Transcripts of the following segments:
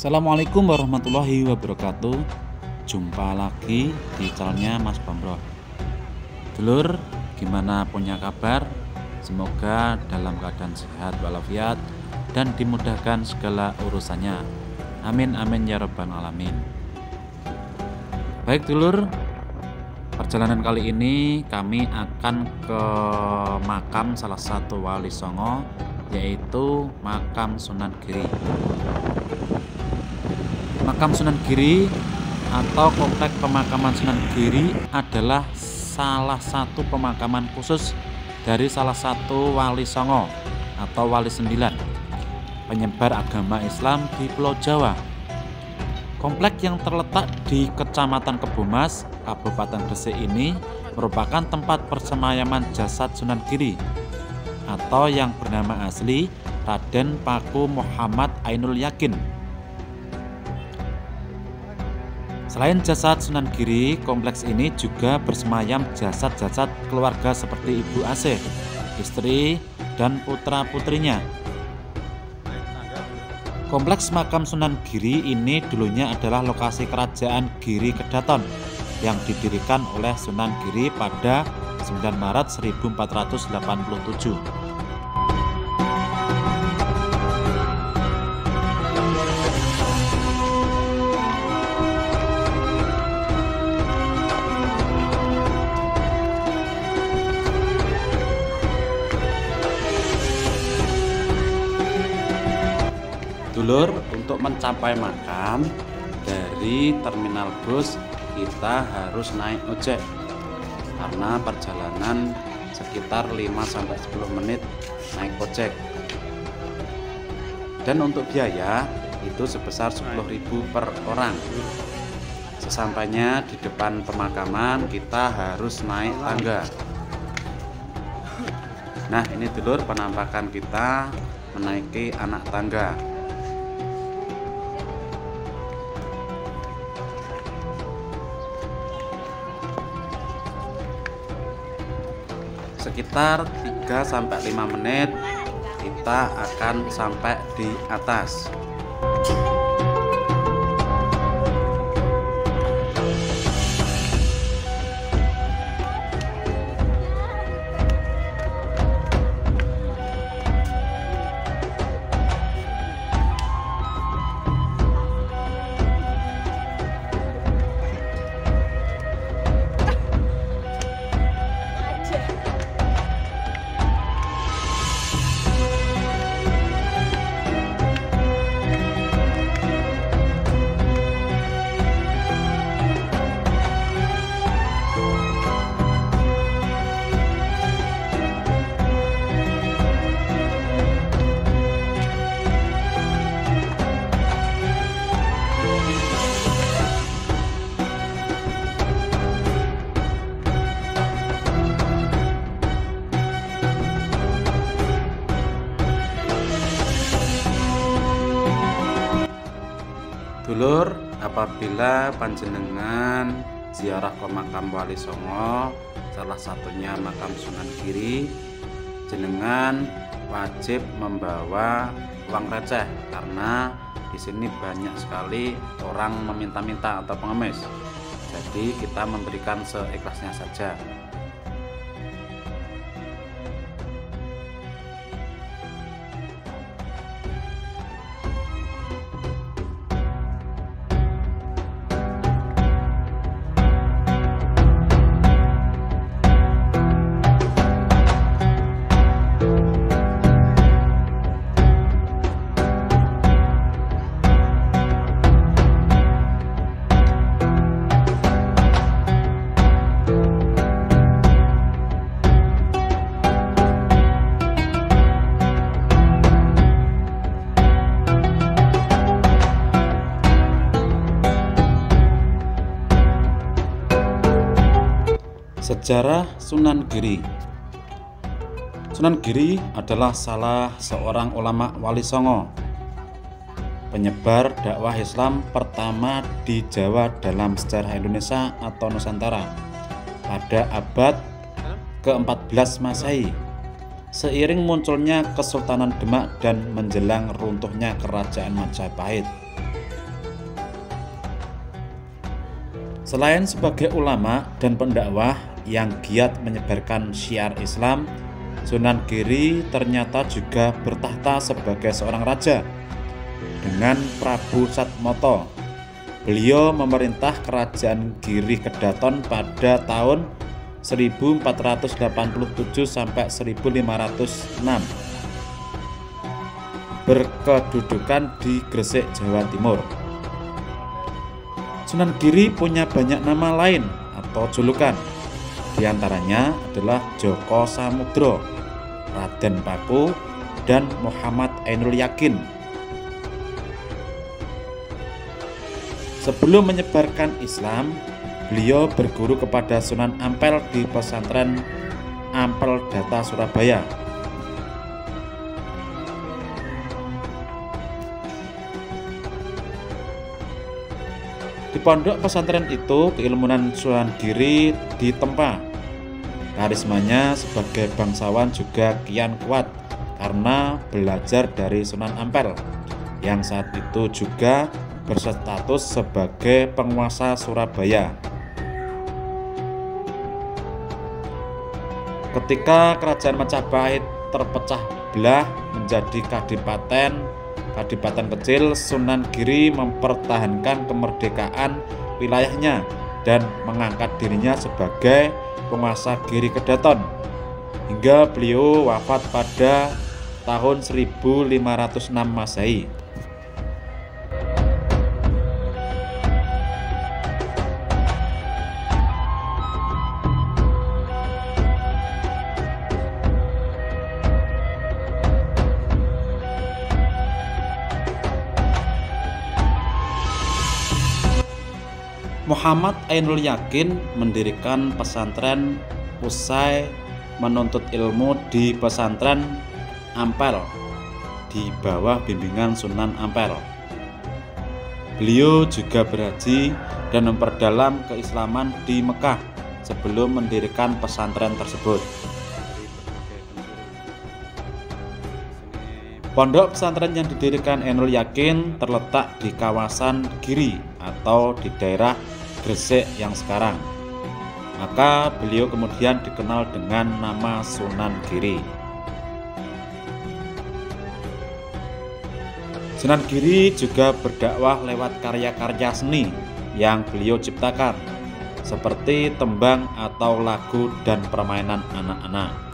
Assalamualaikum warahmatullahi wabarakatuh. Jumpa lagi di channelnya Mas Bambro. Dulur, gimana punya kabar? Semoga dalam keadaan sehat walafiat dan dimudahkan segala urusannya. Amin amin ya rabbal alamin. Baik dulur, perjalanan kali ini kami akan ke makam salah satu wali songo, yaitu makam Sunan Giri. Makam Sunan Giri atau komplek pemakaman Sunan Giri adalah salah satu pemakaman khusus dari salah satu wali songo atau wali 9 penyebar agama Islam di Pulau Jawa. Komplek yang terletak di Kecamatan Kebomas, Kabupaten Gresik ini merupakan tempat persemayaman jasad Sunan Giri atau yang bernama asli Raden Paku Muhammad Ainul Yakin. Selain jasad Sunan Giri, kompleks ini juga bersemayam jasad-jasad keluarga seperti Ibu Asih, istri, dan putra-putrinya. Kompleks makam Sunan Giri ini dulunya adalah lokasi kerajaan Giri Kedaton yang didirikan oleh Sunan Giri pada 9 Maret 1487. Dulur, untuk mencapai makam dari terminal bus kita harus naik ojek karena perjalanan sekitar 5-10 menit naik ojek. Dan untuk biaya itu sebesar 10.000 per orang. Sesampainya di depan pemakaman kita harus naik tangga. Nah, ini dulur penampakan kita menaiki anak tangga. Sekitar 3-5 menit kita akan sampai di atas. Dulur, apabila panjenengan ziarah ke makam Wali Songo, salah satunya makam Sunan Giri, jenengan wajib membawa uang receh karena di sini banyak sekali orang meminta-minta atau pengemis. Jadi kita memberikan seikhlasnya saja. Sejarah Sunan Giri. Sunan Giri adalah salah seorang ulama Wali Songo, penyebar dakwah Islam pertama di Jawa dalam sejarah Indonesia atau Nusantara pada abad ke-14 Masehi. Seiring munculnya Kesultanan Demak dan menjelang runtuhnya Kerajaan Majapahit. Selain sebagai ulama dan pendakwah yang giat menyebarkan syiar Islam, Sunan Giri ternyata juga bertahta sebagai seorang raja dengan Prabu Satmoto. Beliau memerintah kerajaan Giri Kedaton pada tahun 1487 sampai 1506. Berkedudukan di Gresik, Jawa Timur. Sunan Giri punya banyak nama lain atau julukan. Di antaranya adalah Joko Samudro, Raden Paku, dan Muhammad Ainul Yakin. Sebelum menyebarkan Islam, beliau berguru kepada Sunan Ampel di pesantren Ampel Data, Surabaya. Di pondok pesantren itu, keilmuan Sunan Giri ditempa. Karismanya sebagai bangsawan juga kian kuat karena belajar dari Sunan Ampel yang saat itu juga berstatus sebagai penguasa Surabaya. Ketika Kerajaan Majapahit terpecah belah menjadi kadipaten kecil, Sunan Giri mempertahankan kemerdekaan wilayahnya dan mengangkat dirinya sebagai penguasa Giri Kedaton hingga beliau wafat pada tahun 1506 Masehi. Muhammad Ainul Yakin mendirikan pesantren usai menuntut ilmu di pesantren Ampel di bawah bimbingan Sunan Ampel. Beliau juga berhaji dan memperdalam keislaman di Mekah sebelum mendirikan pesantren tersebut. Pondok pesantren yang didirikan Ainul Yakin terletak di kawasan Giri atau di daerah Gresik yang sekarang. Maka beliau kemudian dikenal dengan nama Sunan Giri. Sunan Giri juga berdakwah lewat karya-karya seni yang beliau ciptakan, seperti tembang atau lagu dan permainan anak-anak.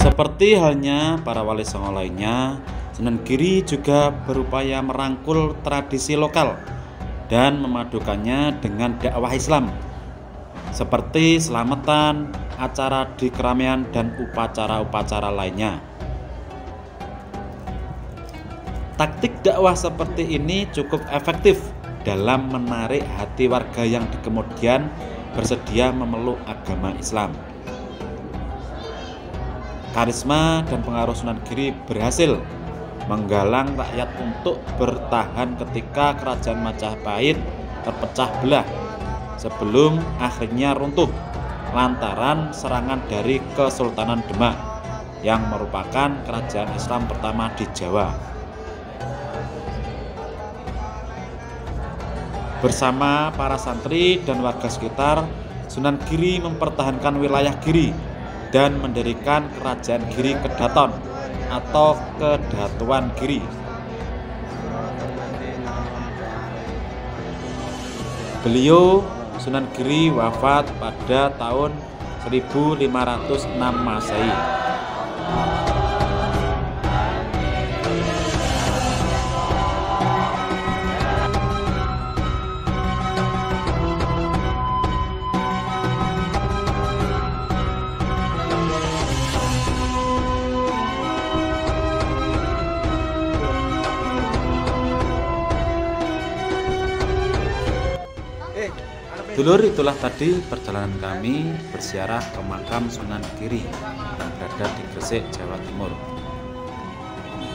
Seperti halnya para wali songo lainnya, Sunan Giri juga berupaya merangkul tradisi lokal dan memadukannya dengan dakwah Islam, seperti selamatan, acara di keramaian, dan upacara-upacara lainnya. Taktik dakwah seperti ini cukup efektif dalam menarik hati warga yang di kemudian bersedia memeluk agama Islam. Karisma dan pengaruh Sunan Giri berhasil menggalang rakyat untuk bertahan ketika Kerajaan Majapahit terpecah belah sebelum akhirnya runtuh lantaran serangan dari Kesultanan Demak yang merupakan kerajaan Islam pertama di Jawa. Bersama para santri dan warga sekitar, Sunan Giri mempertahankan wilayah Giri dan mendirikan Kerajaan Giri Kedaton atau Kedatuan Giri. Beliau Sunan Giri wafat pada tahun 1506 Masehi. Dulur, itulah tadi perjalanan kami berziarah ke makam Sunan Giri yang berada di Gresik, Jawa Timur.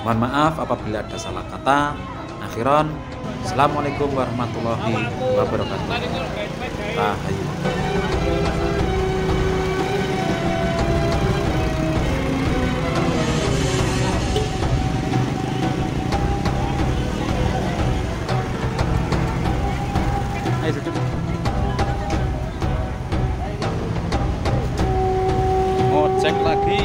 Mohon maaf apabila ada salah kata. Akhiron, Assalamualaikum warahmatullahi wabarakatuh. Rahayu. Ayo duduk. Ngecek lagi.